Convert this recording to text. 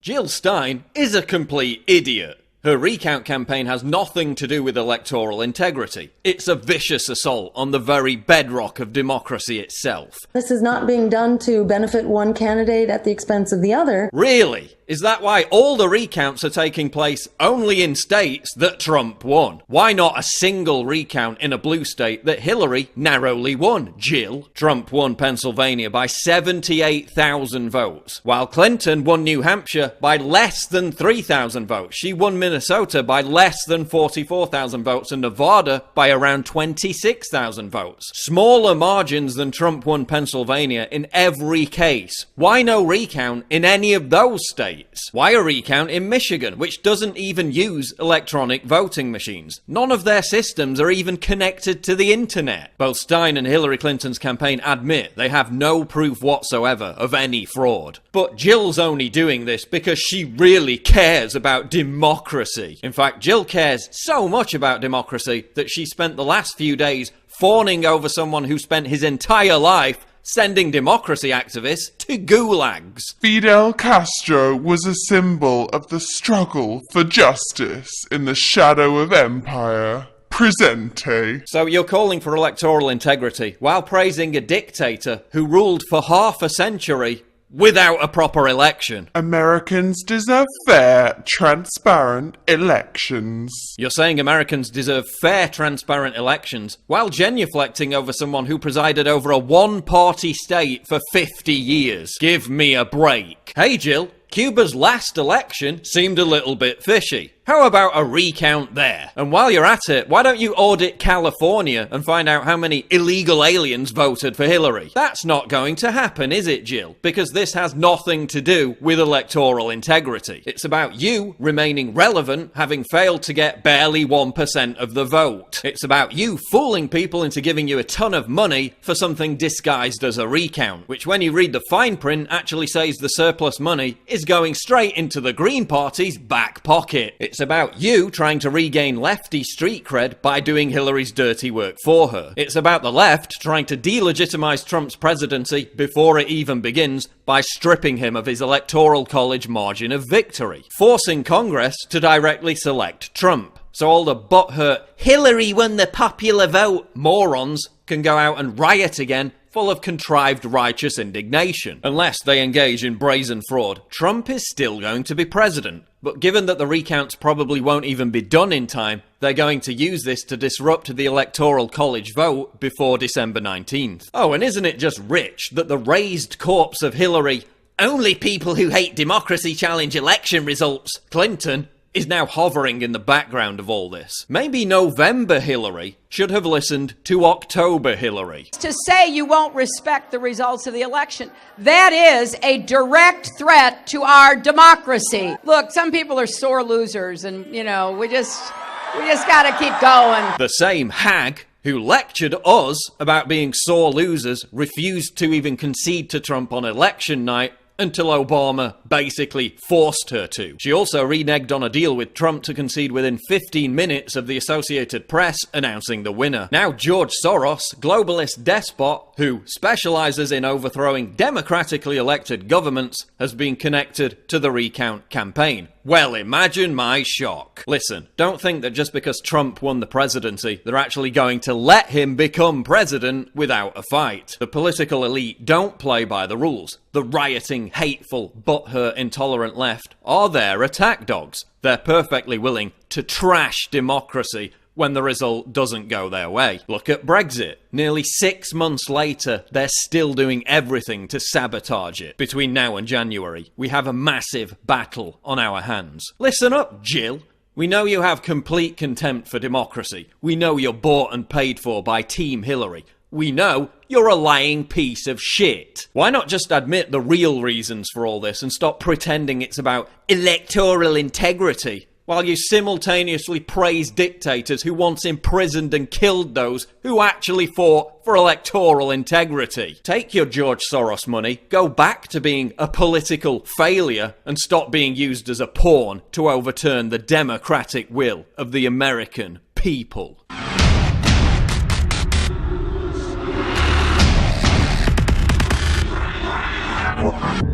Jill Stein is a complete idiot. Her recount campaign has nothing to do with electoral integrity. It's a vicious assault on the very bedrock of democracy itself. This is not being done to benefit one candidate at the expense of the other. Really? Is that why all the recounts are taking place only in states that Trump won? Why not a single recount in a blue state that Hillary narrowly won, Jill? Trump won Pennsylvania by 78,000 votes, while Clinton won New Hampshire by less than 3,000 votes. She won Minnesota by less than 44,000 votes and Nevada by around 26,000 votes. Smaller margins than Trump won Pennsylvania in every case. Why no recount in any of those states? Why a recount in Michigan, which doesn't even use electronic voting machines? None of their systems are even connected to the internet. Both Stein and Hillary Clinton's campaign admit they have no proof whatsoever of any fraud. But Jill's only doing this because she really cares about democracy. In fact, Jill cares so much about democracy that she spent the last few days fawning over someone who spent his entire life sending democracy activists to gulags. Fidel Castro was a symbol of the struggle for justice in the shadow of empire. Presente. So you're calling for electoral integrity while praising a dictator who ruled for half a century without a proper election. Americans deserve fair, transparent elections. You're saying Americans deserve fair, transparent elections while genuflecting over someone who presided over a one-party state for 50 years. Give me a break. Hey Jill, Cuba's last election seemed a little bit fishy. How about a recount there? And while you're at it, why don't you audit California and find out how many illegal aliens voted for Hillary? That's not going to happen, is it, Jill? Because this has nothing to do with electoral integrity. It's about you remaining relevant, having failed to get barely 1% of the vote. It's about you fooling people into giving you a ton of money for something disguised as a recount, which when you read the fine print actually says the surplus money is going straight into the Green Party's back pocket. It's about you trying to regain lefty street cred by doing Hillary's dirty work for her. It's about the left trying to delegitimize Trump's presidency before it even begins by stripping him of his electoral college margin of victory, forcing Congress to directly select Trump. So all the butthurt Hillary won the popular vote morons can go out and riot again, full of contrived righteous indignation. Unless they engage in brazen fraud, Trump is still going to be president. But given that the recounts probably won't even be done in time, they're going to use this to disrupt the electoral college vote before December 19th. Oh, and isn't it just rich that the raised corpse of Hillary, only people who hate democracy challenge election results, Clinton, is now hovering in the background of all this. Maybe November Hillary should have listened to October Hillary. To say you won't respect the results of the election, that is a direct threat to our democracy. Look, some people are sore losers and, we just gotta keep going. The same hag who lectured us about being sore losers refused to even concede to Trump on election night until Obama basically forced her to. She also reneged on a deal with Trump to concede within 15 minutes of the Associated Press announcing the winner. Now George Soros, globalist despot who specializes in overthrowing democratically elected governments, has been connected to the recount campaign. Well, imagine my shock. Listen, don't think that just because Trump won the presidency, they're actually going to let him become president without a fight. The political elite don't play by the rules. The rioting, hateful, butthurt, intolerant left are their attack dogs. They're perfectly willing to trash democracy when the result doesn't go their way. Look at Brexit. Nearly 6 months later, they're still doing everything to sabotage it. Between now and January, we have a massive battle on our hands. Listen up, Jill. We know you have complete contempt for democracy. We know you're bought and paid for by Team Hillary. We know you're a lying piece of shit. Why not just admit the real reasons for all this and stop pretending it's about electoral integrity, while you simultaneously praise dictators who once imprisoned and killed those who actually fought for electoral integrity? Take your George Soros money, go back to being a political failure, and stop being used as a pawn to overturn the democratic will of the American people. Autor.